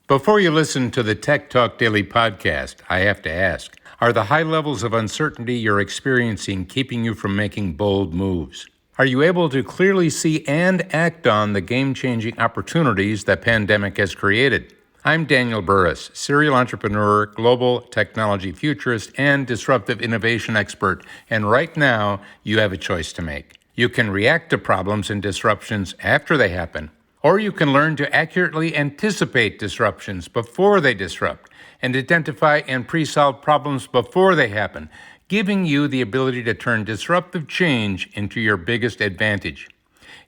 Before you listen to the Tech Talk Daily podcast, I have to ask, are the high levels of uncertainty you're experiencing keeping you from making bold moves? Are you able to clearly see and act on the game-changing opportunities the pandemic has created? I'm Daniel Burris, serial entrepreneur, global technology futurist, and disruptive innovation expert, and right now, you have a choice to make. You can react to problems and disruptions after they happen, or you can learn to accurately anticipate disruptions before they disrupt and identify and pre-solve problems before they happen, giving you the ability to turn disruptive change into your biggest advantage.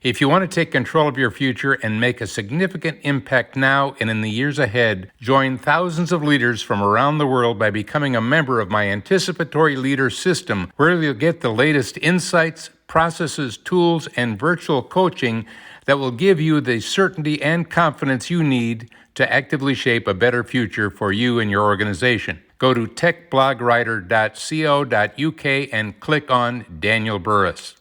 If you want to take control of your future and make a significant impact now and in the years ahead, join thousands of leaders from around the world by becoming a member of my Anticipatory Leader System, where you'll get the latest insights, processes, tools, and virtual coaching that will give you the certainty and confidence you need to actively shape a better future for you and your organization. Go to techblogwriter.co.uk and click on Daniel Burris.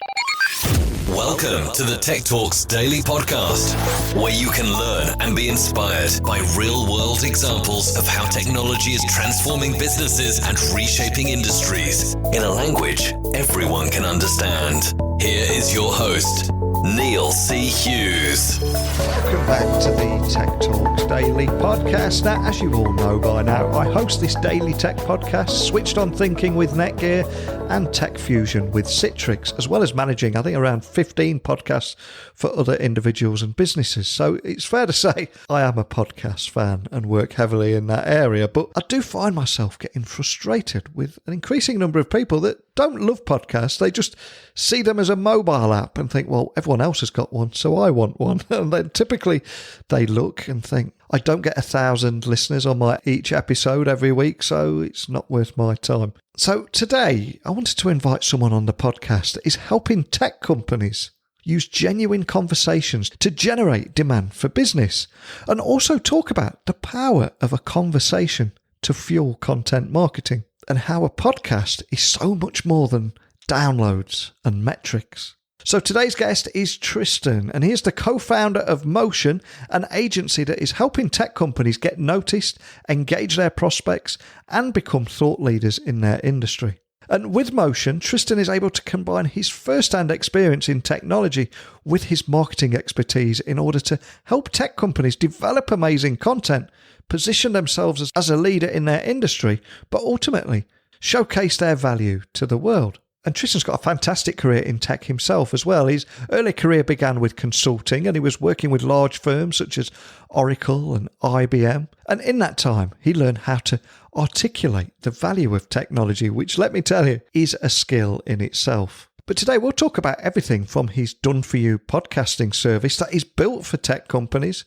Welcome to the Tech Talks Daily Podcast, where you can learn and be inspired by real-world examples of how technology is transforming businesses and reshaping industries in a language everyone can understand. Here is your host, Neil C. Hughes. Welcome back to the Tech Talks Daily Podcast. Now, as you all know by now, I host this daily tech podcast, Switched on Thinking with Netgear and Tech Fusion with Citrix, as well as managing, I think, around 15 podcasts for other individuals and businesses. So it's fair to say I am a podcast fan and work heavily in that area, but I do find myself getting frustrated with an increasing number of people that don't love podcasts. They just see them as a mobile app and think, well, everyone else has got one, so I want one. And then typically they look and think, I don't get 1,000 listeners on my each episode every week, so it's not worth my time. So today, I wanted to invite someone on the podcast that is helping tech companies use genuine conversations to generate demand for business, and also talk about the power of a conversation to fuel content marketing, and how a podcast is so much more than downloads and metrics. So today's guest is Tristan, and he is the co-founder of Motion, an agency that is helping tech companies get noticed, engage their prospects, and become thought leaders in their industry. And with Motion, Tristan is able to combine his first-hand experience in technology with his marketing expertise in order to help tech companies develop amazing content, position themselves as a leader in their industry, but ultimately showcase their value to the world. And Tristan's got a fantastic career in tech himself as well. His early career began with consulting, and he was working with large firms such as Oracle and IBM. And in that time, he learned how to articulate the value of technology, which, let me tell you, is a skill in itself. But today we'll talk about everything from his done-for-you podcasting service that is built for tech companies,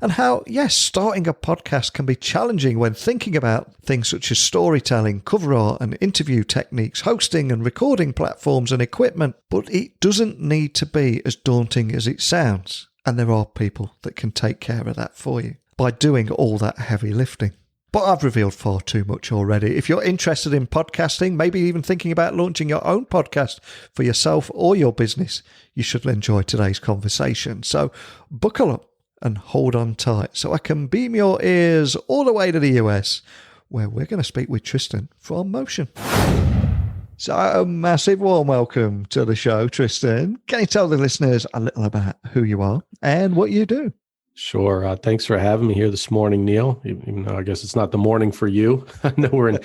and how, yes, starting a podcast can be challenging when thinking about things such as storytelling, cover art and interview techniques, hosting and recording platforms and equipment. But it doesn't need to be as daunting as it sounds. And there are people that can take care of that for you by doing all that heavy lifting. But I've revealed far too much already. If you're interested in podcasting, maybe even thinking about launching your own podcast for yourself or your business, you should enjoy today's conversation. So buckle up and hold on tight so I can beam your ears all the way to the US, where we're going to speak with Tristan from Motion. So a massive warm welcome to the show, Tristan. Can you tell the listeners a little about who you are and what you do? Sure. Thanks for having me here this morning, Neil. Even though I guess it's not the morning for you. I know we're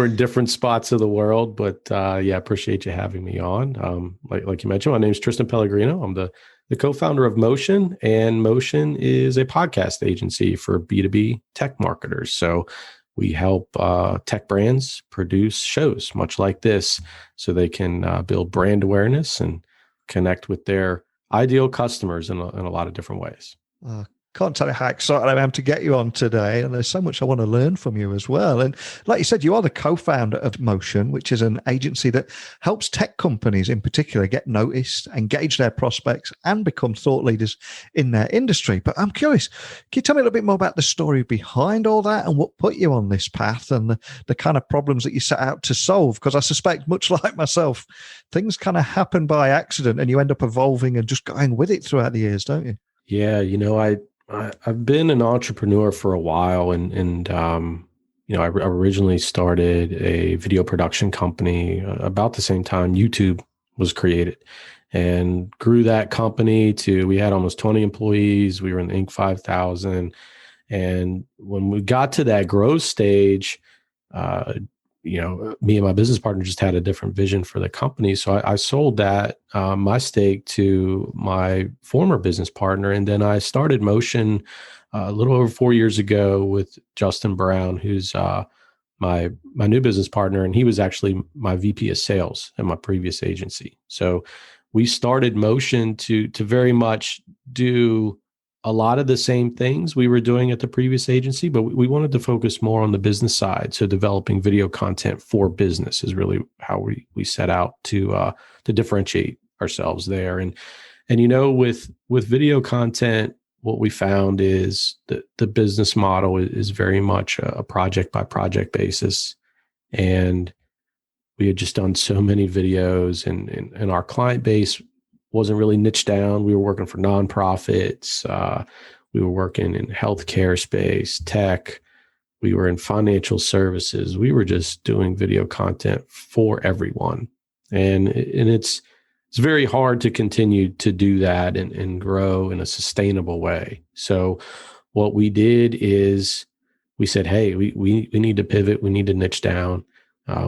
in different spots of the world, but yeah, appreciate you having me on. Like you mentioned, my name is Tristan Pelligrino. I'm the co-founder of Motion, and Motion is a podcast agency for B2B Tech Marketers. So we help tech brands produce shows much like this so they can build brand awareness and connect with their ideal customers in a lot of different ways. Can't tell you how excited I am to get you on today. And there's so much I want to learn from you as well. And like you said, you are the co-founder of Motion, which is an agency that helps tech companies in particular get noticed, engage their prospects, and become thought leaders in their industry. But I'm curious, can you tell me a little bit more about the story behind all that and what put you on this path and the kind of problems that you set out to solve? Because I suspect, much like myself, things kind of happen by accident and you end up evolving and just going with it throughout the years, don't you? Yeah, I've been an entrepreneur for a while, and I originally started a video production company about the same time YouTube was created, and grew that company to, we had almost 20 employees. We were in the Inc. 5000. And when we got to that growth stage, me and my business partner just had a different vision for the company. So I sold that, my stake, to my former business partner. And then I started Motion a little over 4 years ago with Justin Brown, who's my new business partner. And he was actually my VP of sales at my previous agency. So we started Motion to very much do a lot of the same things we were doing at the previous agency, but we wanted to focus more on the business side. So developing video content for business is really how we set out to differentiate ourselves there. And with video content, what we found is that the business model is very much a project by project basis. And we had just done so many videos, and our client base wasn't really niched down. We were working for nonprofits. We were working in healthcare space, tech. We were in financial services. We were just doing video content for everyone. And it's very hard to continue to do that and grow in a sustainable way. So what we did is we said, hey, we need to pivot. We need to niche down.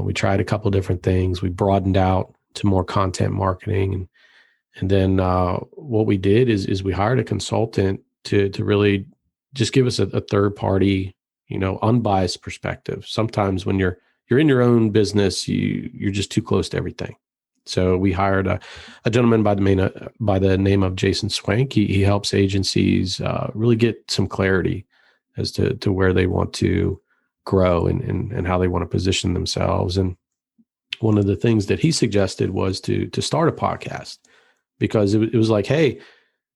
We tried a couple of different things. We broadened out to more content marketing. And then what we did is we hired a consultant to really just give us a third party, unbiased perspective. Sometimes when you're in your own business, you're just too close to everything. So we hired a gentleman by the name of Jason Swank. He helps agencies really get some clarity as to where they want to grow and how they want to position themselves. And one of the things that he suggested was to start a podcast. Because it was like, hey,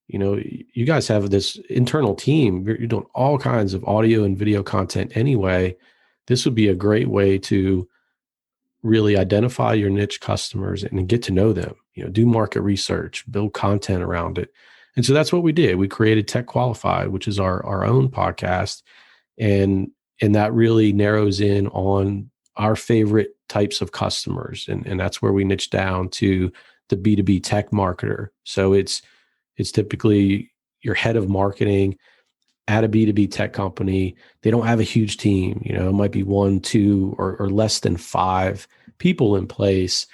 you guys have this internal team. You're doing all kinds of audio and video content anyway. This would be a great way to really identify your niche customers and get to know them, do market research, build content around it. And so that's what we did. We created Tech Qualified, which is our own podcast. And that really narrows in on our favorite types of customers. And that's where we niche down to the B2B tech marketer. So it's typically your head of marketing at a B2B tech company. They don't have a huge team. It might be 1, 2, or less than 5 people in place,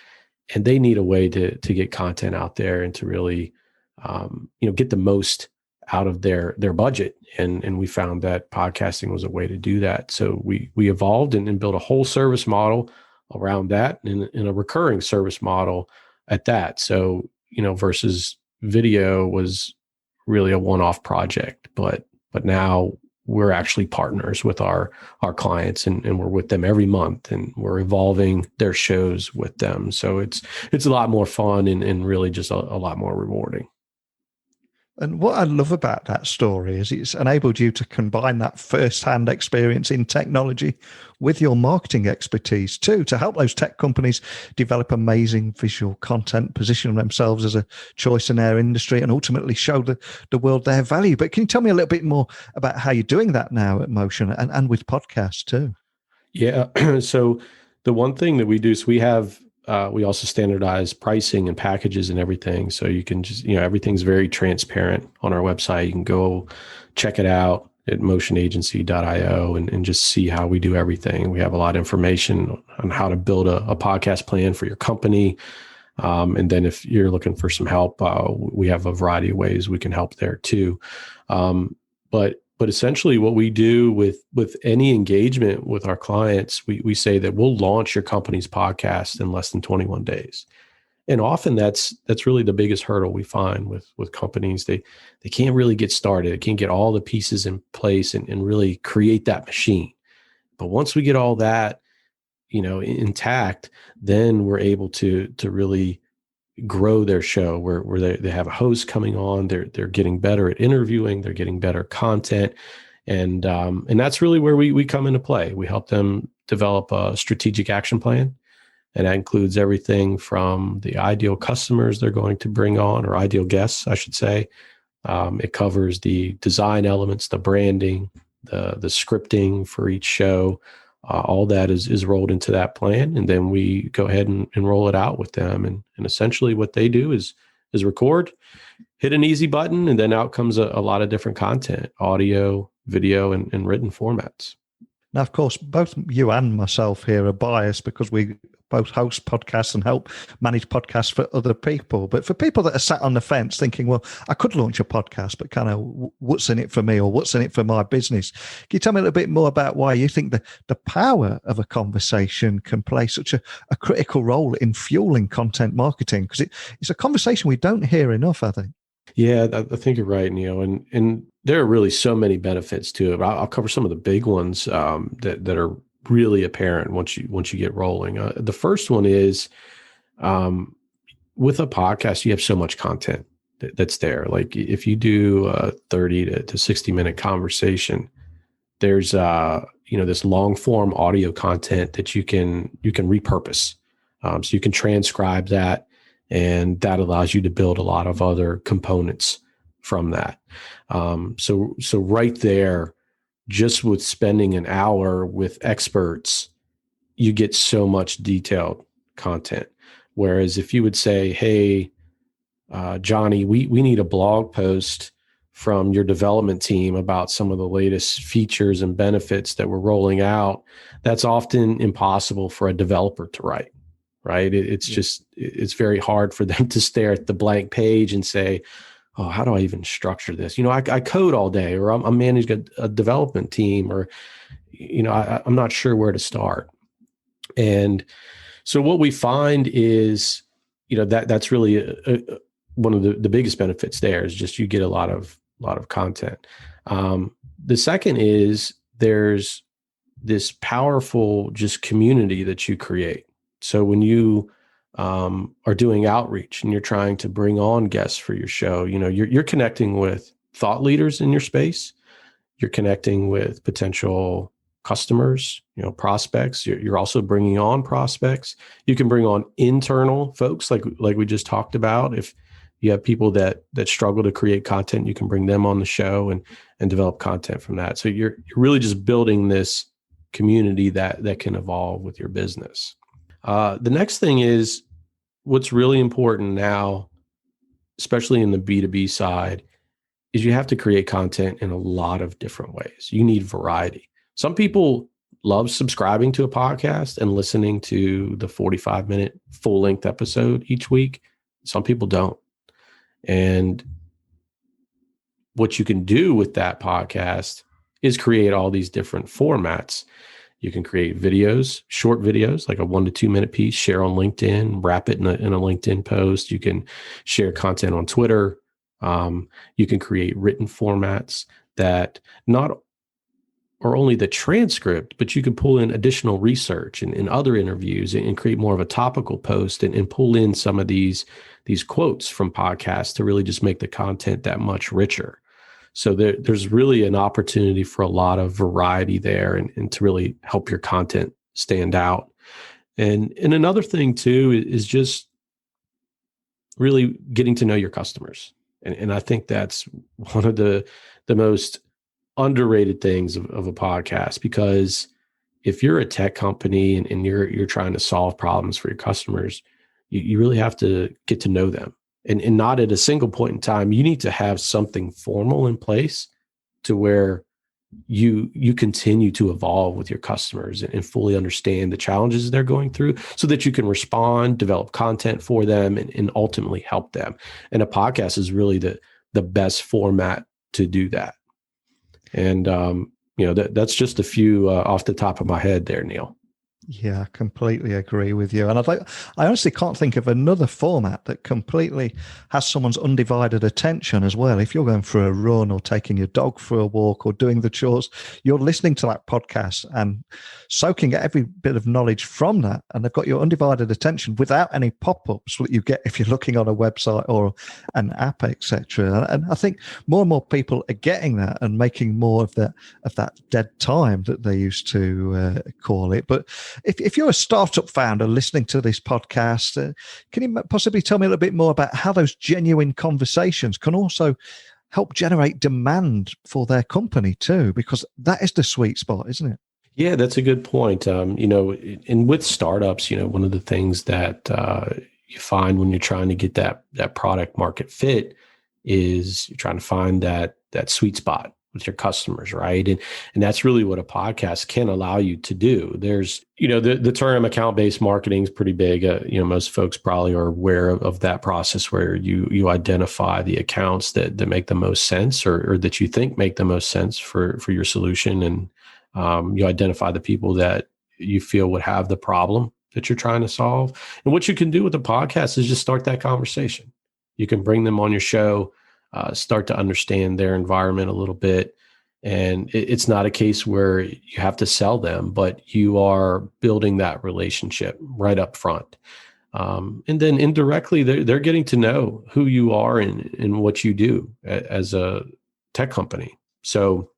and they need a way to get content out there and to really get the most out of their budget. And we found that podcasting was a way to do that. So we evolved and built a whole service model around that, and a recurring service model at that. So, versus video was really a one-off project, but now we're actually partners with our clients, and we're with them every month, and we're evolving their shows with them. So it's a lot more fun and really just a lot more rewarding. And what I love about that story is it's enabled you to combine that first-hand experience in technology with your marketing expertise too, to help those tech companies develop amazing visual content, position themselves as a choice in their industry, and ultimately show the world their value. But can you tell me a little bit more about how you're doing that now at Motion and with podcasts too? Yeah. So the one thing that we do is we also standardize pricing and packages and everything. So you can just, everything's very transparent on our website. You can go check it out at motionagency.io and just see how we do everything. We have a lot of information on how to build a podcast plan for your company. And then if you're looking for some help, we have a variety of ways we can help there too. But essentially what we do with any engagement with our clients, we say that we'll launch your company's podcast in less than 21 days. And often that's really the biggest hurdle we find with companies. They can't really get started. They can't get all the pieces in place and really create that machine. But once we get all that, intact, then we're able to really grow their show where they have a host coming on. They're getting better at interviewing. They're getting better content. And that's really where we come into play. We help them develop a strategic action plan. And that includes everything from the ideal customers they're going to bring on, or ideal guests, I should say, It covers the design elements, the branding, the scripting for each show. All that is rolled into that plan, and then we go ahead and roll it out with them. And essentially, what they do is record, hit an easy button, and then out comes a lot of different content: audio, video, and written formats. Now, of course, both you and myself here are biased because we both host podcasts and help manage podcasts for other people. But for people that are sat on the fence thinking, well, I could launch a podcast, but kind of what's in it for me or what's in it for my business? Can you tell me a little bit more about why you think the power of a conversation can play such a critical role in fueling content marketing? Because it's a conversation we don't hear enough, I think. Yeah, I think you're right, Neil. And there are really so many benefits to it. I'll cover some of the big ones that are really apparent once you get rolling. The first one is with a podcast, you have so much content that's there. Like if you do a 30 to 60 minute conversation, there's this long form audio content that you can repurpose. So you can transcribe that, and that allows you to build a lot of other components from that. So right there, just with spending an hour with experts, you get so much detailed content. Whereas if you would say, hey, Johnny, we need a blog post from your development team about some of the latest features and benefits that we're rolling out, that's often impossible for a developer to write, right? It's very hard for them to stare at the blank page and say, oh, how do I even structure this? I code all day, or I'm managing a development team, or, I'm not sure where to start. And so what we find is, that's really one of the biggest benefits there is just you get a lot of content. The second is there's this powerful just community that you create. So when you are doing outreach and you're trying to bring on guests for your show, you're connecting with thought leaders in your space. You're connecting with potential customers, prospects. You're also bringing on prospects. You can bring on internal folks like we just talked about. If you have people that struggle to create content, you can bring them on the show and develop content from that. So you're really just building this community that can evolve with your business. The next thing is what's really important now, especially in the B2B side, is you have to create content in a lot of different ways. You need variety. Some people love subscribing to a podcast and listening to the 45-minute full-length episode each week. Some people don't. And what you can do with that podcast is create all these different formats. You can create videos, short videos, like a 1 to 2 minute piece, share on LinkedIn, wrap it in a LinkedIn post. You can share content on Twitter. You can create written formats that not are only the transcript, but you can pull in additional research and other interviews and create more of a topical post and pull in some of these quotes from podcasts to really just make the content that much richer. So there's really an opportunity for a lot of variety there and to really help your content stand out. And another thing too is just really getting to know your customers. And I think that's one of the most underrated things of a podcast, because if you're a tech company and you're trying to solve problems for your customers, you really have to get to know them. And not at a single point in time. You need to have something formal in place to where you continue to evolve with your customers and fully understand the challenges they're going through so that you can respond, develop content for them, and ultimately help them. And a podcast is really the best format to do that. And, that's just a few off the top of my head there, Neil. Yeah, I completely agree with you. And I honestly can't think of another format that completely has someone's undivided attention as well. If you're going for a run or taking your dog for a walk or doing the chores, you're listening to that podcast and soaking every bit of knowledge from that. And they've got your undivided attention without any pop-ups that you get if you're looking on a website or an app, etc. And I think more and more people are getting that and making more of that dead time that they used to call it. But if you're a startup founder listening to this podcast, can you possibly tell me a little bit more about how those genuine conversations can also help generate demand for their company too, because that is the sweet spot, isn't it? Yeah, that's a good point. And with startups, one of the things that you find when you're trying to get that product market fit is you're trying to find that sweet spot with your customers, right? And that's really what a podcast can allow you to do. There's, the term account-based marketing is pretty big. Most folks probably are aware of that process where you identify the accounts that make the most sense or that you think make the most sense for your solution. And you identify the people that you feel would have the problem that you're trying to solve. And what you can do with a podcast is just start that conversation. You can bring them on your show, start to understand their environment a little bit. And it's not a case where you have to sell them, but you are building that relationship right up front. And then indirectly, they're getting to know who you are and what you do as a tech company. So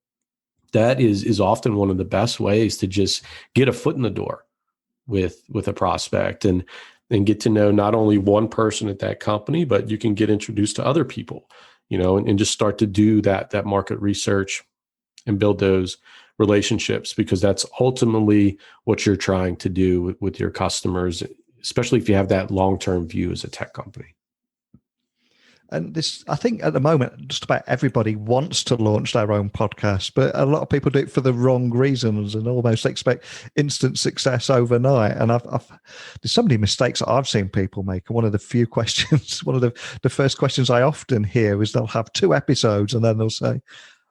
that is often one of the best ways to just get a foot in the door with a prospect and get to know not only one person at that company, but you can get introduced to other people, and just start to do that market research and build those relationships, because that's ultimately what you're trying to do with your customers, especially if you have that long-term view as a tech company. And this, I think at the moment, just about everybody wants to launch their own podcast, but a lot of people do it for the wrong reasons and almost expect instant success overnight. And there's so many mistakes that I've seen people make. And one of the few questions, one of the first questions I often hear is they'll have 2 episodes and then they'll say,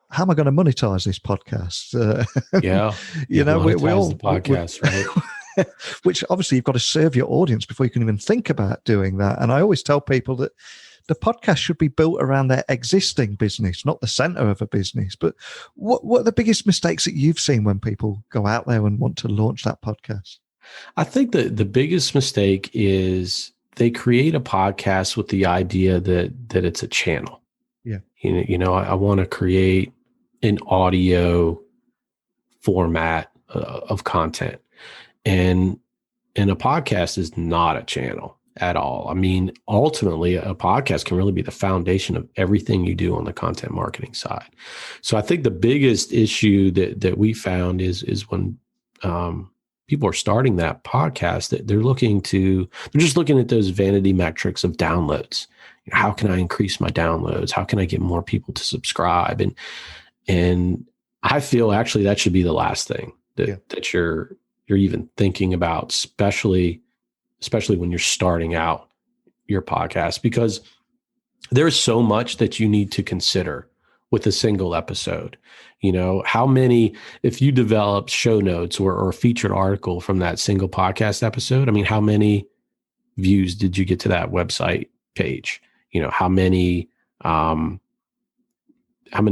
how am I going to monetize this podcast? Yeah. We all the podcast, right? Which obviously you've got to serve your audience before you can even think about doing that. And I always tell people that the podcast should be built around their existing business, not the center of a business. But what are the biggest mistakes that you've seen when people go out there and want to launch that podcast? I think that the biggest mistake is they create a podcast with the idea that it's a channel. Yeah. I want to create an audio format of content, and a podcast is not a channel at all. I mean, ultimately, a podcast can really be the foundation of everything you do on the content marketing side. So I think the biggest issue that we found is when people are starting that podcast, that they're just looking at those vanity metrics of downloads. How can I increase my downloads? How can I get more people to subscribe? And I feel actually that should be the last thing that you're even thinking about, especially when you're starting out your podcast, because there's so much that you need to consider with a single episode. How many, if you develop show notes or a featured article from that single podcast episode, I mean, how many views did you get to that website page? How many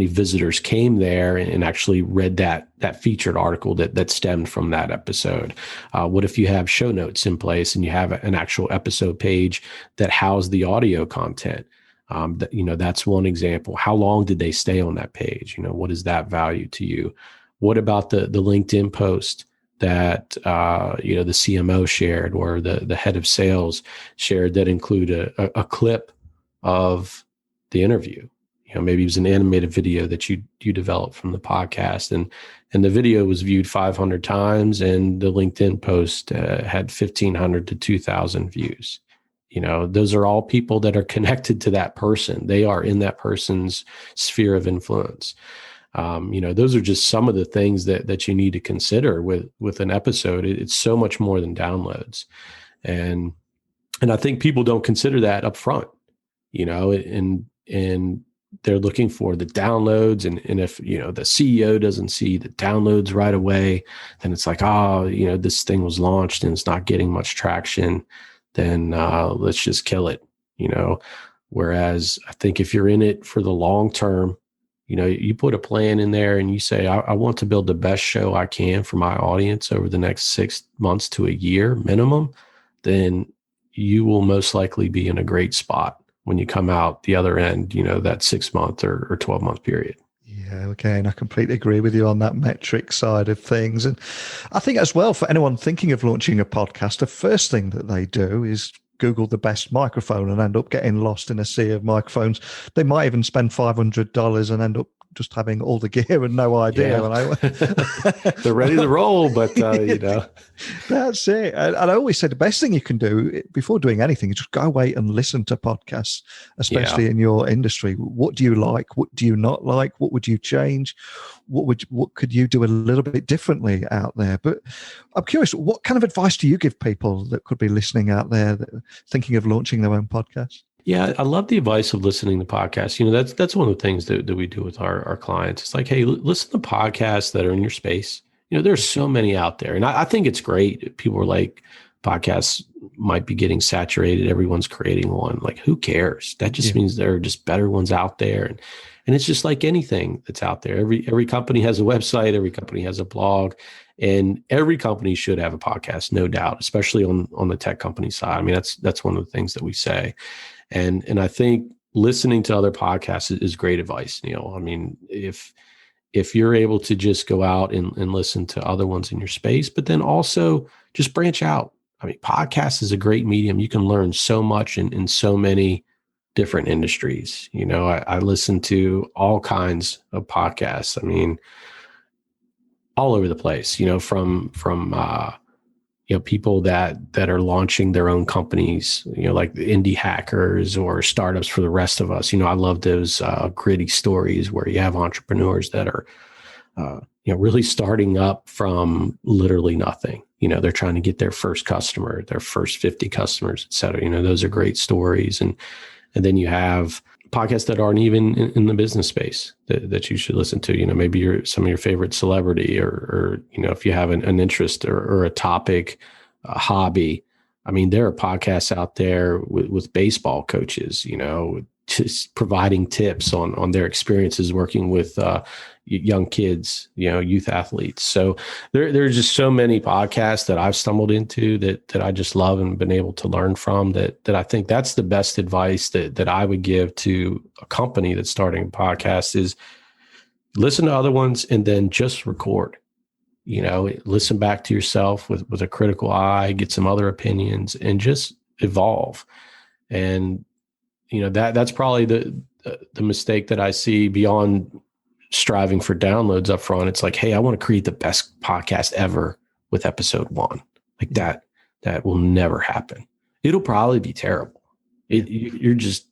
visitors came there and actually read that featured article that stemmed from that episode? What if you have show notes in place and you have an actual episode page that housed the audio content? That's one example. How long did they stay on that page? What is that value to you? What about the LinkedIn post that the CMO shared or the head of sales shared that include a clip of the interview? Maybe it was an animated video that you developed from the podcast, and the video was viewed 500 times, and the LinkedIn post had 1,500 to 2,000 views. Those are all people that are connected to that person. They are in that person's sphere of influence. Those are just some of the things that you need to consider with an episode. It's so much more than downloads, and I think people don't consider that up front. And they're looking for the downloads. And if, the CEO doesn't see the downloads right away, then it's like, this thing was launched and it's not getting much traction, then let's just kill it, Whereas I think if you're in it for the long term, you put a plan in there and you say, I want to build the best show I can for my audience over the next 6 months to a year minimum, then you will most likely be in a great spot when you come out the other end, that 6 month or 12-month period. Yeah, okay. And I completely agree with you on that metric side of things. And I think as well, for anyone thinking of launching a podcast, the first thing that they do is Google the best microphone and end up getting lost in a sea of microphones. They might even spend $500 and end up just having all the gear and no idea. Yeah. They're ready to roll, but That's it. And I always say the best thing you can do before doing anything is just go away and listen to podcasts, especially in your industry. What do you like? What do you not like? What would you change? What could you do a little bit differently out there? But I'm curious, what kind of advice do you give people that could be listening out there that are thinking of launching their own podcast? Yeah, I love the advice of listening to podcasts. That's one of the things that we do with our clients. It's like, hey, listen to podcasts that are in your space. There's so many out there. And I think it's great. People are like, podcasts might be getting saturated. Everyone's creating one. Like, who cares? That just means there are just better ones out there. And it's just like anything that's out there. Every company has a website. Every company has a blog. And every company should have a podcast, no doubt, especially on the tech company side. I mean, that's one of the things that we say. And I think listening to other podcasts is great advice, Neil. I mean, if you're able to just go out and listen to other ones in your space, but then also just branch out. I mean, podcast is a great medium. You can learn so much in so many different industries. I listen to all kinds of podcasts. I mean, all over the place, from people that are launching their own companies, like the indie hackers or startups for the rest of us. I love those gritty stories where you have entrepreneurs that are, really starting up from literally nothing. They're trying to get their first customer, their first 50 customers, et cetera. Those are great stories. And then you have podcasts that aren't even in the business space that you should listen to. Maybe some of your favorite celebrity or if you have an interest or a topic, a hobby. I mean, there are podcasts out there with baseball coaches, just providing tips on their experiences working with young kids, youth athletes. So there's just so many podcasts that I've stumbled into that I just love and been able to learn from that I think that's the best advice that I would give to a company that's starting a podcast is listen to other ones and then just record. Listen back to yourself with a critical eye, get some other opinions and just evolve. And that's probably the mistake that I see beyond striving for downloads up front. It's like, hey, I want to create the best podcast ever with episode 1. Like that will never happen. It'll probably be terrible. You're just,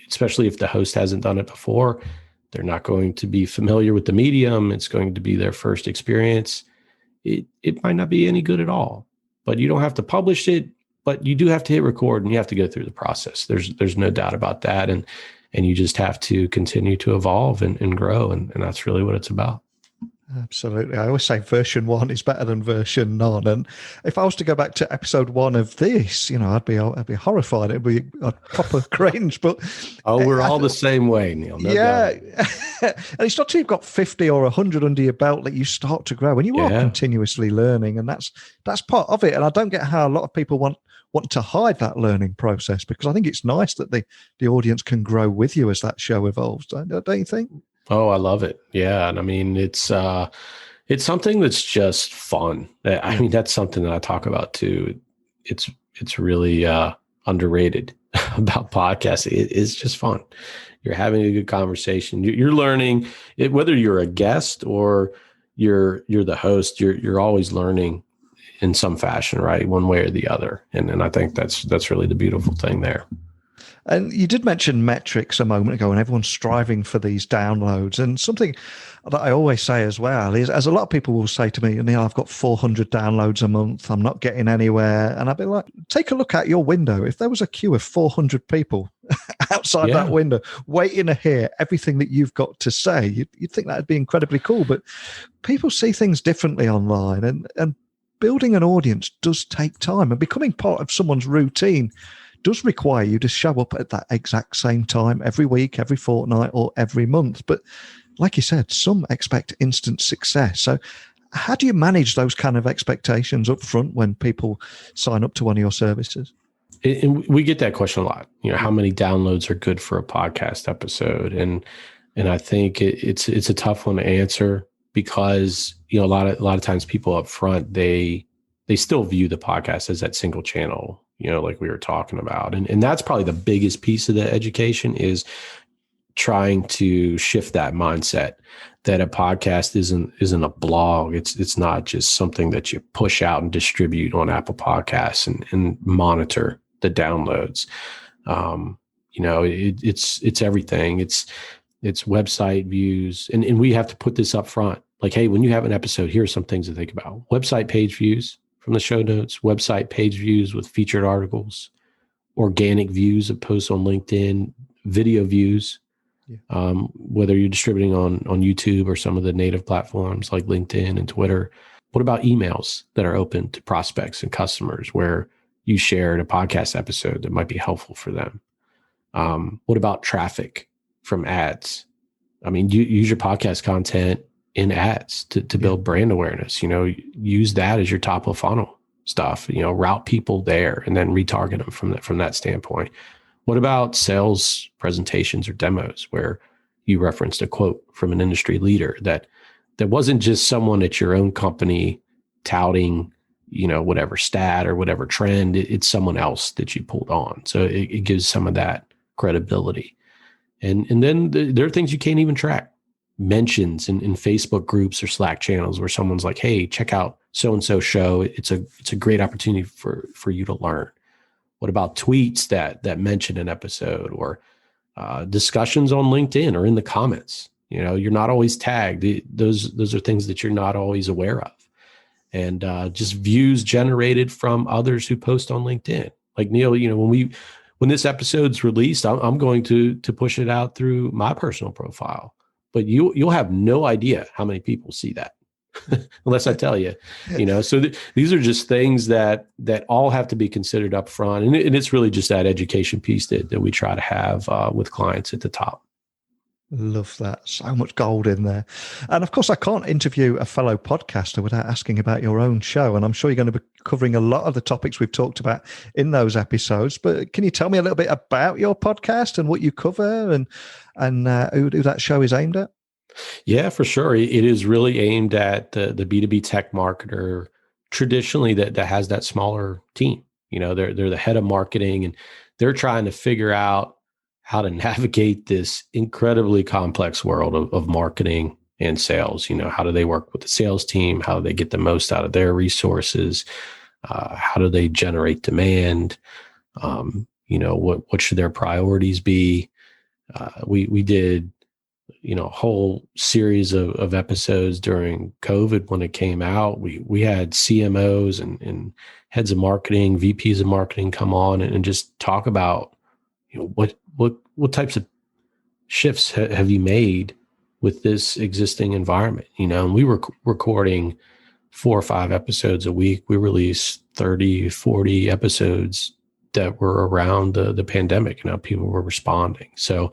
especially if the host hasn't done it before, they're not going to be familiar with the medium. It's going to be their first experience. It might not be any good at all, but you don't have to publish it, but you do have to hit record and you have to go through the process. There's no doubt about that. And you just have to continue to evolve and grow. And that's really what it's about. Absolutely. I always say version 1 is better than version none. And if I was to go back to episode 1 of this, I'd be horrified. It'd be a proper cringe. But we're all the same way, Neil. No doubt. And it's not till you've got 50 or 100 under your belt that you start to grow, and you are continuously learning, and that's part of it. And I don't get how a lot of people want to hide that learning process, because I think it's nice that the audience can grow with you as that show evolves. Don't you think? Oh, I love it. Yeah. And I mean, it's something that's just fun. I mean, that's something that I talk about too. It's really underrated about podcasts. It's just fun. You're having a good conversation. You're learning it, whether you're a guest or you're the host, you're always learning in some fashion, right? One way or the other. And I think that's really the beautiful thing there. And you did mention metrics a moment ago, and everyone's striving for these downloads. And something that I always say as well is, as a lot of people will say to me, Neil, I've got 400 downloads a month, I'm not getting anywhere. And I'd be like, take a look out your window. If there was a queue of 400 people outside that window waiting to hear everything that you've got to say, you'd think that'd be incredibly cool. But people see things differently online, and building an audience does take time, and becoming part of someone's routine does require you to show up at that exact same time every week, every fortnight, or every month. But like you said, some expect instant success. So how do you manage those kind of expectations up front when people sign up to one of your services? And we get that question a lot. How many downloads are good for a podcast episode? And I think it's a tough one to answer, because a lot of times people up front, they still view the podcast as that single channel like we were talking about. And that's probably the biggest piece of the education, is trying to shift that mindset that a podcast isn't a blog. It's not just something that you push out and distribute on Apple Podcasts and monitor the downloads. It's everything. It's website views. And we have to put this up front. Like, hey, when you have an episode, here are some things to think about. Website page views from the show notes, website page views with featured articles, organic views of posts on LinkedIn, video views, whether you're distributing on YouTube or some of the native platforms like LinkedIn and Twitter. What about emails that are open to prospects and customers where you shared a podcast episode that might be helpful for them? What about traffic from ads? I mean, you use your podcast content in ads to build brand awareness. Use that as your top of funnel stuff. Route people there and then retarget them from that standpoint. What about sales presentations or demos where you referenced a quote from an industry leader that wasn't just someone at your own company touting, whatever stat or whatever trend? It's someone else that you pulled on. So it gives some of that credibility. And then there are things you can't even track. Mentions in Facebook groups or Slack channels where someone's like, hey, check out so-and-so show. It's a great opportunity for you to learn. What about tweets that mention an episode, or discussions on LinkedIn or in the comments? You're not always tagged. Those are things that you're not always aware of. And just views generated from others who post on LinkedIn. Like Neil, when this episode's released, I'm going to push it out through my personal profile. But you'll have no idea how many people see that unless I tell you, so these are just things that all have to be considered up front. And it's really just that education piece that we try to have with clients at the top. Love that. So much gold in there. And of course, I can't interview a fellow podcaster without asking about your own show. And I'm sure you're going to be covering a lot of the topics we've talked about in those episodes. But can you tell me a little bit about your podcast and what you cover and who that show is aimed at? Yeah, for sure. It is really aimed at the B2B tech marketer traditionally that has that smaller team. They're the head of marketing and they're trying to figure out how to navigate this incredibly complex world of marketing and sales. How do they work with the sales team? How do they get the most out of their resources? How do they generate demand? What should their priorities be? We did, a whole series of episodes during COVID when it came out. We had CMOs and heads of marketing, VPs of marketing come on and just talk about, what types of shifts have you made with this existing environment? And we were recording 4 or 5 episodes a week. We released 30, 40 episodes that were around the pandemic and how people were responding. So,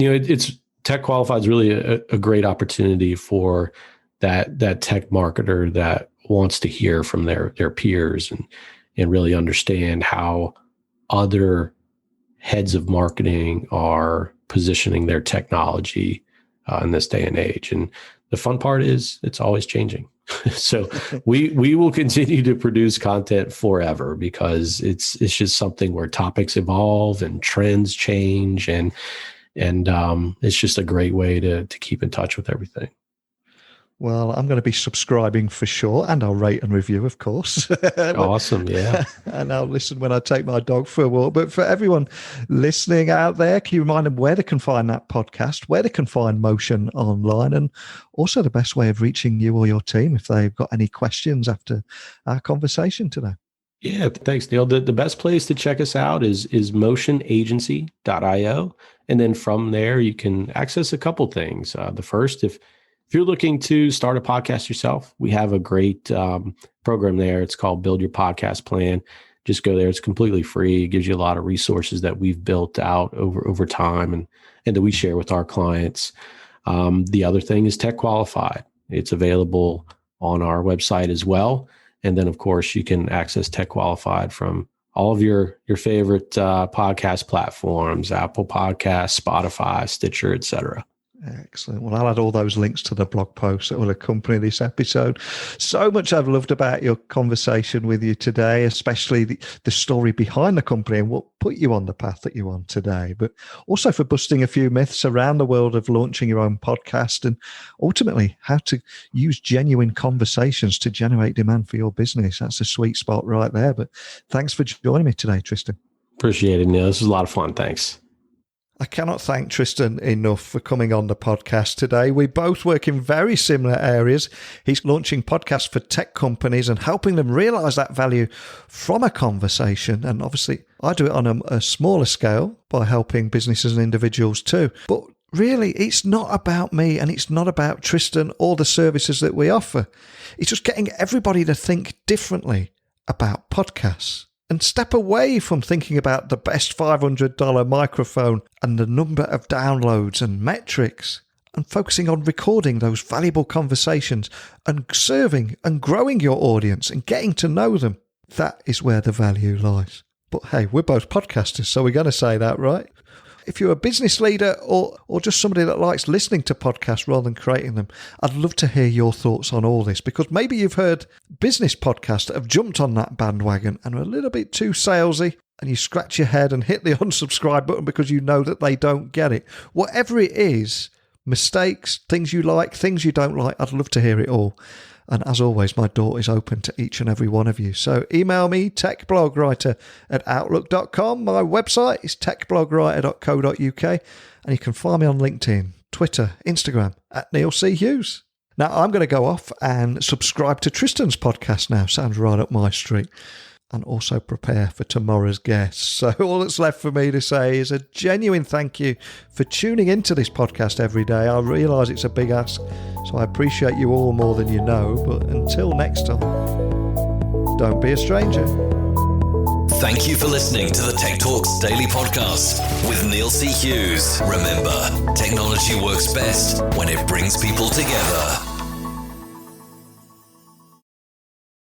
it's Tech Qualified is really a great opportunity for that tech marketer that wants to hear from their peers and really understand how other heads of marketing are positioning their technology in this day and age. And the fun part is it's always changing. So we will continue to produce content forever because it's just something where topics evolve and trends change, and it's just a great way to keep in touch with everything. Well, I'm going to be subscribing for sure, and I'll rate and review, of course. Awesome, yeah. And I'll listen when I take my dog for a walk. But for everyone listening out there, can you remind them where they can find that podcast, where they can find Motion online, and also the best way of reaching you or your team if they've got any questions after our conversation today? Yeah, thanks, Neil. The best place to check us out is motionagency.io. And then from there, you can access a couple things. The first, if you're looking to start a podcast yourself, we have a great program there. It's called Build Your Podcast Plan. Just go there. It's completely free. It gives you a lot of resources that we've built out over time and that we share with our clients. The other thing is Tech Qualified. It's available on our website as well. And then, of course, you can access Tech Qualified from all of your favorite podcast platforms, Apple Podcasts, Spotify, Stitcher, et cetera. Excellent. Well, I'll add all those links to the blog post that will accompany this episode. So much I've loved about your conversation with you today, especially the story behind the company and what put you on the path that you're on today, but also for busting a few myths around the world of launching your own podcast and ultimately how to use genuine conversations to generate demand for your business. That's a sweet spot right there. But thanks for joining me today, Tristan. Appreciate it, Neil. This was a lot of fun. Thanks. I cannot thank Tristan enough for coming on the podcast today. We both work in very similar areas. He's launching podcasts for tech companies and helping them realize that value from a conversation. And obviously, I do it on a smaller scale by helping businesses and individuals too. But really, it's not about me and it's not about Tristan or the services that we offer. It's just getting everybody to think differently about podcasts. And step away from thinking about the best $500 microphone and the number of downloads and metrics, and focusing on recording those valuable conversations and serving and growing your audience and getting to know them. That is where the value lies. But hey, we're both podcasters, so we're going to say that, right? If you're a business leader or just somebody that likes listening to podcasts rather than creating them, I'd love to hear your thoughts on all this, because maybe you've heard business podcasts that have jumped on that bandwagon and are a little bit too salesy, and you scratch your head and hit the unsubscribe button because you know that they don't get it. Whatever it is, mistakes, things you like, things you don't like, I'd love to hear it all. And as always, my door is open to each and every one of you. So email me, techblogwriter@outlook.com. My website is techblogwriter.co.uk. And you can find me on LinkedIn, Twitter, Instagram @Neil C. Hughes. Now, I'm going to go off and subscribe to Tristan's podcast now. Sounds right up my street. And also prepare for tomorrow's guest. So all that's left for me to say is a genuine thank you for tuning into this podcast every day. I realise it's a big ask, so I appreciate you all more than you know. But until next time, don't be a stranger. Thank you for listening to the Tech Talks Daily Podcast with Neil C. Hughes. Remember, technology works best when it brings people together.